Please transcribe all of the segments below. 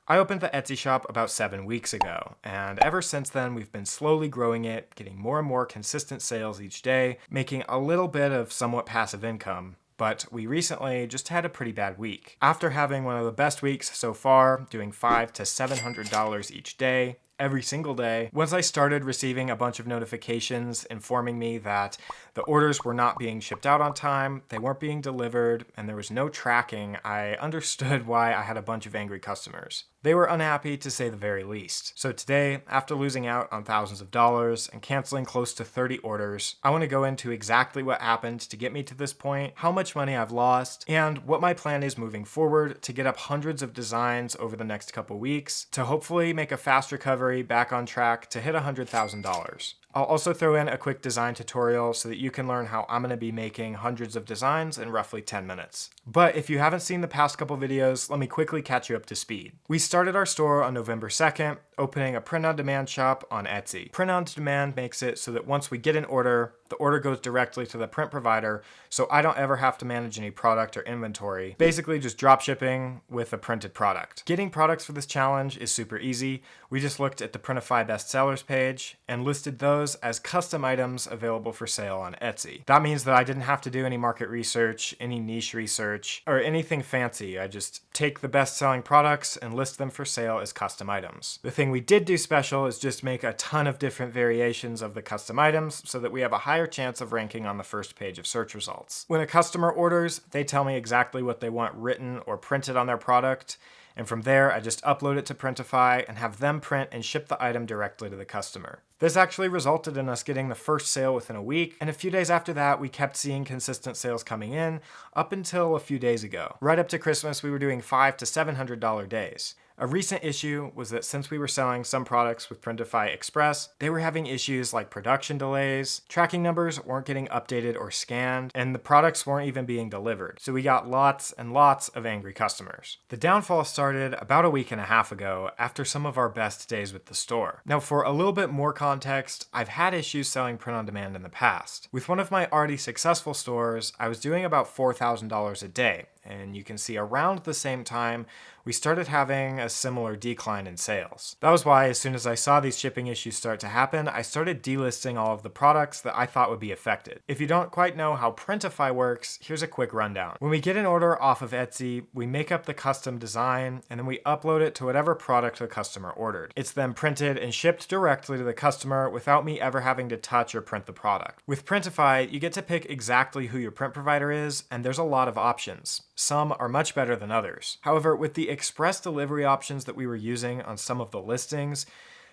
I opened the Etsy shop about 7 weeks ago, and ever since then we've been slowly growing it, getting more and more consistent sales each day, making a little bit of somewhat passive income. But we recently just had a pretty bad week. After having one of the best weeks so far, doing $500 to $700 each day, every single day, once I started receiving a bunch of notifications informing me that the orders were not being shipped out on time, they weren't being delivered, and there was no tracking, I understood why I had a bunch of angry customers. They were unhappy to say the very least. So today, after losing out on thousands of dollars and canceling close to 30 orders, I want to go into exactly what happened to get me to this point, how much money I've lost, and what my plan is moving forward to get up hundreds of designs over the next couple weeks to hopefully make a fast recovery back on track to hit $100,000. I'll also throw in a quick design tutorial so that you can learn how I'm going to be making hundreds of designs in roughly 10 minutes. But if you haven't seen the past couple videos, let me quickly catch you up to speed. We started our store on November 2nd, opening a print-on-demand shop on Etsy. Print-on-demand makes it so that once we get an order, the order goes directly to the print provider, so I don't ever have to manage any product or inventory. Basically just drop shipping with a printed product. Getting products for this challenge is super easy. We just looked at the Printify bestsellers page and listed those as custom items available for sale on Etsy. That means that I didn't have to do any market research, any niche research, or anything fancy. I just take the best-selling products and list them for sale as custom items. The thing we did do special is just make a ton of different variations of the custom items so that we have a higher chance of ranking on the first page of search results. When a customer orders, they tell me exactly what they want written or printed on their product, and from there I just upload it to Printify and have them print and ship the item directly to the customer. This actually resulted in us getting the first sale within a week, and a few days after that we kept seeing consistent sales coming in up until a few days ago. Right up to Christmas we were doing $500 to $700 days. A recent issue was that since we were selling some products with Printify Express, they were having issues like production delays, tracking numbers weren't getting updated or scanned, and the products weren't even being delivered. So we got lots and lots of angry customers. The downfall started about a week and a half ago after some of our best days with the store. Now for a little bit more context, I've had issues selling print on demand in the past. With one of my already successful stores, I was doing about $4,000 a day. And you can see around the same time, we started having a similar decline in sales. That was why as soon as I saw these shipping issues start to happen, I started delisting all of the products that I thought would be affected. If you don't quite know how Printify works, here's a quick rundown. When we get an order off of Etsy, we make up the custom design, and then we upload it to whatever product the customer ordered. It's then printed and shipped directly to the customer without me ever having to touch or print the product. With Printify, you get to pick exactly who your print provider is, and there's a lot of options. Some are much better than others. However, with the express delivery options that we were using on some of the listings,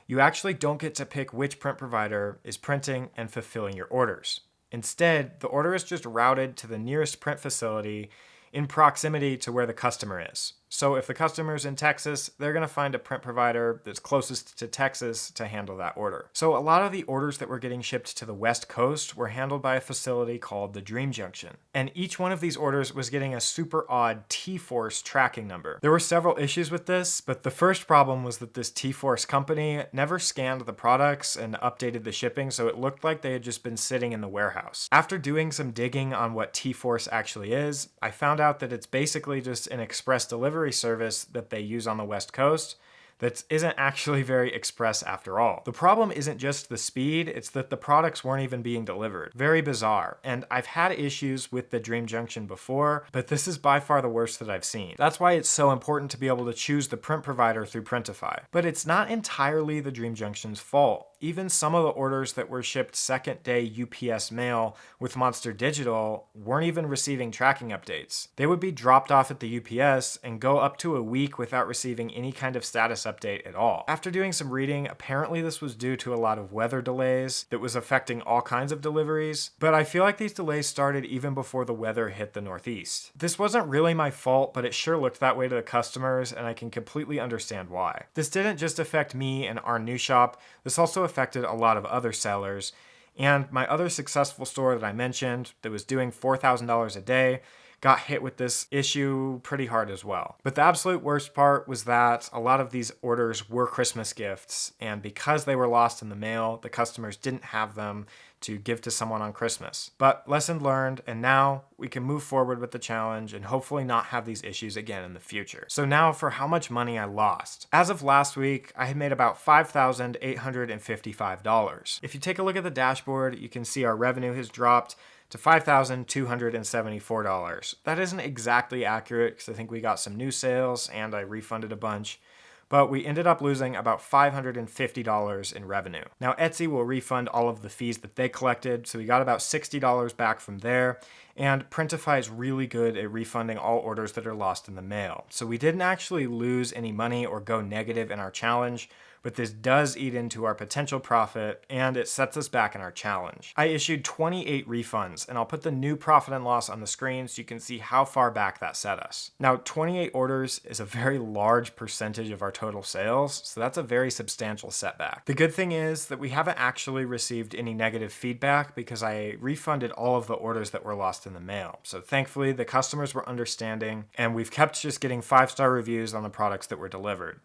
you actually don't get to pick which print provider is printing and fulfilling your orders. Instead, the order is just routed to the nearest print facility in proximity to where the customer is. So if the customer is in Texas, they're going to find a print provider that's closest to Texas to handle that order. So a lot of the orders that were getting shipped to the West Coast were handled by a facility called the Dream Junction. And each one of these orders was getting a super odd T-Force tracking number. There were several issues with this, but the first problem was that this T-Force company never scanned the products and updated the shipping, so it looked like they had just been sitting in the warehouse. After doing some digging on what T-Force actually is, I found out that it's basically just an express delivery service that they use on the West Coast that isn't actually very express after all. The problem isn't just the speed, it's that the products weren't even being delivered. Very bizarre. And I've had issues with the Dream Junction before, but this is by far the worst that I've seen. That's why it's so important to be able to choose the print provider through Printify. But it's not entirely the Dream Junction's fault. Even some of the orders that were shipped second day UPS mail with Monster Digital weren't even receiving tracking updates. They would be dropped off at the UPS and go up to a week without receiving any kind of status update at all. After doing some reading, apparently this was due to a lot of weather delays that was affecting all kinds of deliveries, but I feel like these delays started even before the weather hit the Northeast. This wasn't really my fault, but it sure looked that way to the customers, and I can completely understand why. This didn't just affect me and our new shop, this also affected a lot of other sellers, and my other successful store that I mentioned that was doing $4,000 a day got hit with this issue pretty hard as well. But the absolute worst part was that a lot of these orders were Christmas gifts, and because they were lost in the mail, the customers didn't have them to give to someone on Christmas. But lesson learned, and now we can move forward with the challenge and hopefully not have these issues again in the future. So now for how much money I lost. As of last week, I had made about $5,855. If you take a look at the dashboard, you can see our revenue has dropped to $5,274. That isn't exactly accurate because I think we got some new sales and I refunded a bunch, but we ended up losing about $550 in revenue. Now, Etsy will refund all of the fees that they collected, so we got about $60 back from there, and Printify is really good at refunding all orders that are lost in the mail. So we didn't actually lose any money or go negative in our challenge, but this does eat into our potential profit and it sets us back in our challenge. I issued 28 refunds, and I'll put the new profit and loss on the screen so you can see how far back that set us. Now, 28 orders is a very large percentage of our total sales, so that's a very substantial setback. The good thing is that we haven't actually received any negative feedback because I refunded all of the orders that were lost in the mail. So thankfully, the customers were understanding, and we've kept just getting 5-star reviews on the products that were delivered.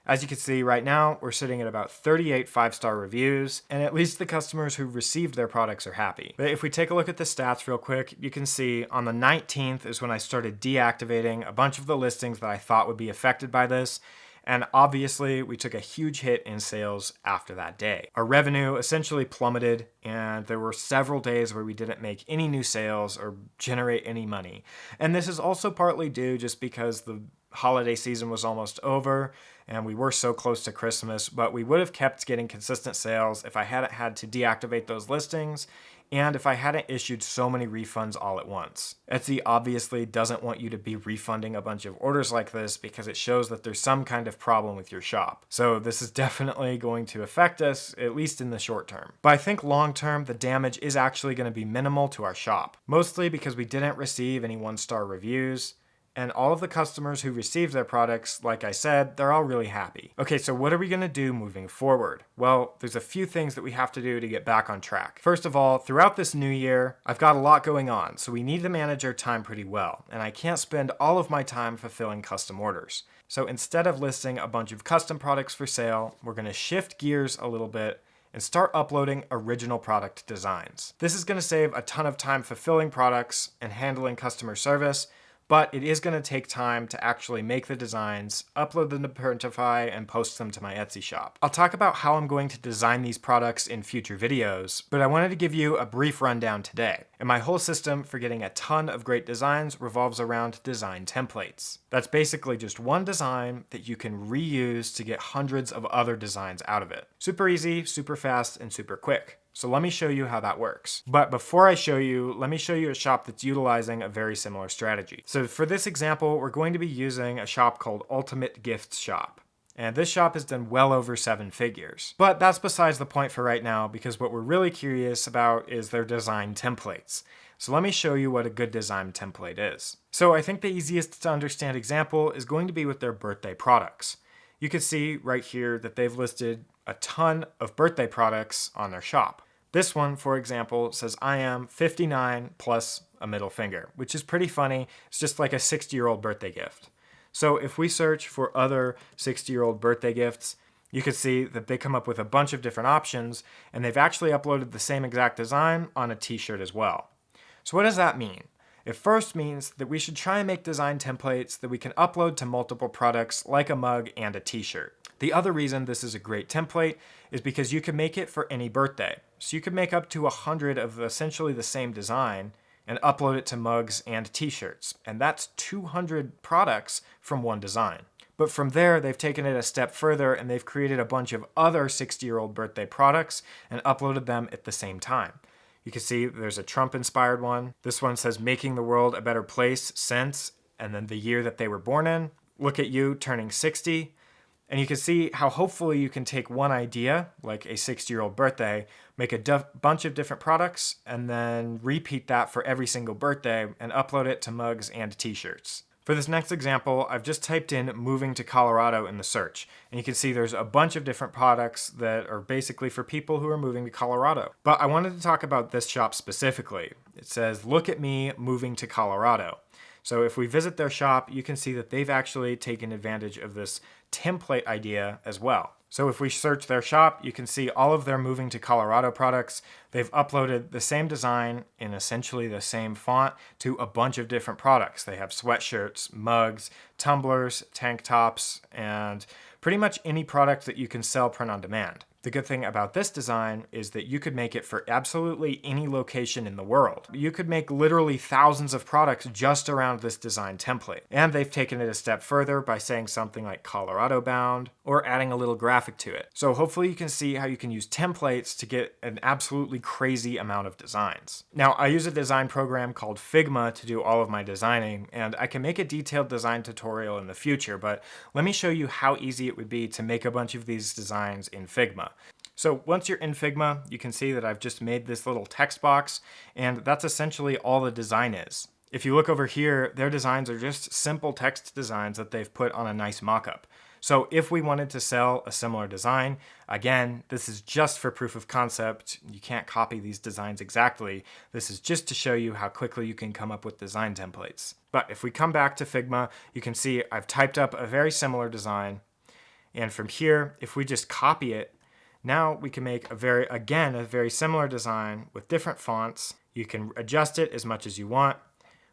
As you can see right now, we're sitting at about 38 5-star reviews, and at least the customers who received their products are happy. But if we take a look at the stats real quick, you can see on the 19th is when I started deactivating a bunch of the listings that I thought would be affected by this, and obviously we took a huge hit in sales after that day. Our revenue essentially plummeted, and there were several days where we didn't make any new sales or generate any money. And this is also partly due just because the holiday season was almost over and we were so close to Christmas, but we would have kept getting consistent sales if I hadn't had to deactivate those listings and if I hadn't issued so many refunds all at once. Etsy obviously doesn't want you to be refunding a bunch of orders like this because it shows that there's some kind of problem with your shop. So this is definitely going to affect us, at least in the short term. But I think long term, the damage is actually going to be minimal to our shop, mostly because we didn't receive any 1-star reviews. And all of the customers who received their products, like I said, they're all really happy. Okay, so what are we going to do moving forward? Well, there's a few things that we have to do to get back on track. First of all, throughout this new year, I've got a lot going on, so we need to manage our time pretty well, and I can't spend all of my time fulfilling custom orders. So instead of listing a bunch of custom products for sale, we're going to shift gears a little bit and start uploading original product designs. This is going to save a ton of time fulfilling products and handling customer service, but it is going to take time to actually make the designs, upload them to Printify, and post them to my Etsy shop. I'll talk about how I'm going to design these products in future videos, but I wanted to give you a brief rundown today. And my whole system for getting a ton of great designs revolves around design templates. That's basically just one design that you can reuse to get hundreds of other designs out of it. Super easy, super fast, and super quick. So let me show you how that works. But before I show you, let me show you a shop that's utilizing a very similar strategy. So for this example, we're going to be using a shop called Ultimate Gifts Shop. And this shop has done well over 7 figures. But that's besides the point for right now, because what we're really curious about is their design templates. So let me show you what a good design template is. So I think the easiest to understand example is going to be with their birthday products. You can see right here that they've listed a ton of birthday products on their shop. This one, for example, says I am 59 plus a middle finger, which is pretty funny. It's just like a 60-year-old birthday gift. So if we search for other 60-year-old birthday gifts, you can see that they come up with a bunch of different options, and they've actually uploaded the same exact design on a t-shirt as well. So what does that mean? It first means that we should try and make design templates that we can upload to multiple products like a mug and a t-shirt. The other reason this is a great template is because you can make it for any birthday. So you could make up to 100 of essentially the same design and upload it to mugs and t-shirts. And that's 200 products from one design. But from there, they've taken it a step further and they've created a bunch of other 60-year-old birthday products and uploaded them at the same time. You can see there's a Trump-inspired one. This one says, making the world a better place since, and then the year that they were born in. Look at you turning 60. And you can see how hopefully you can take one idea, like a 60-year-old birthday, make a bunch of different products, and then repeat that for every single birthday and upload it to mugs and t-shirts. For this next example, I've just typed in moving to Colorado in the search, and you can see there's a bunch of different products that are basically for people who are moving to Colorado. But I wanted to talk about this shop specifically. It says, look at me moving to Colorado. So if we visit their shop, you can see that they've actually taken advantage of this template idea as well. So if we search their shop, you can see all of their moving to Colorado products. They've uploaded the same design in essentially the same font to a bunch of different products. They have sweatshirts, mugs, tumblers, tank tops, and pretty much any product that you can sell print on demand. The good thing about this design is that you could make it for absolutely any location in the world. You could make literally thousands of products just around this design template. And they've taken it a step further by saying something like Colorado bound or adding a little graphic to it. So hopefully you can see how you can use templates to get an absolutely crazy amount of designs. Now, I use a design program called Figma to do all of my designing, and I can make a detailed design tutorial in the future, but let me show you how easy it would be to make a bunch of these designs in Figma. So once you're in Figma, you can see that I've just made this little text box, and that's essentially all the design is. If you look over here, their designs are just simple text designs that they've put on a nice mock-up. So if we wanted to sell a similar design, again, this is just for proof of concept. You can't copy these designs exactly. This is just to show you how quickly you can come up with design templates. But if we come back to Figma, you can see I've typed up a very similar design. And from here, if we just copy it, now we can make a very similar design with different fonts. You can adjust it as much as you want.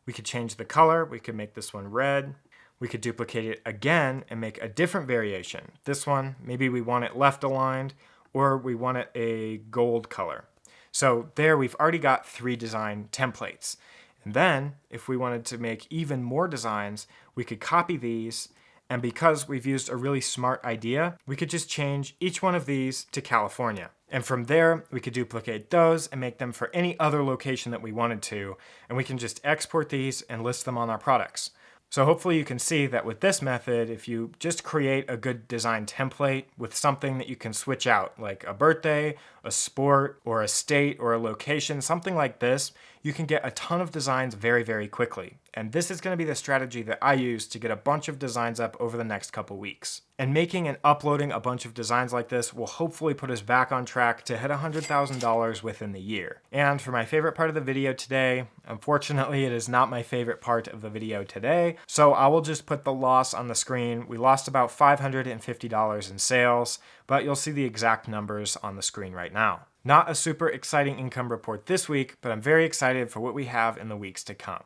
We could change the color. We could make this one red. We could duplicate it again and make a different variation. This one, maybe we want it left aligned, or we want it a gold color. So there we've already got 3 design templates. And then if we wanted to make even more designs, we could copy these. And because we've used a really smart idea, we could just change each one of these to California. And from there, we could duplicate those and make them for any other location that we wanted to. And we can just export these and list them on our products. So hopefully you can see that with this method, if you just create a good design template with something that you can switch out, like a birthday, a sport, or a state, or a location, something like this, you can get a ton of designs very, very quickly. And this is going to be the strategy that I use to get a bunch of designs up over the next couple weeks. And making and uploading a bunch of designs like this will hopefully put us back on track to hit $100,000 within the year. And for my favorite part of the video today, unfortunately it is not my favorite part of the video today, so I will just put the loss on the screen. We lost about $550 in sales, but you'll see the exact numbers on the screen right now. Not a super exciting income report this week, but I'm very excited for what we have in the weeks to come.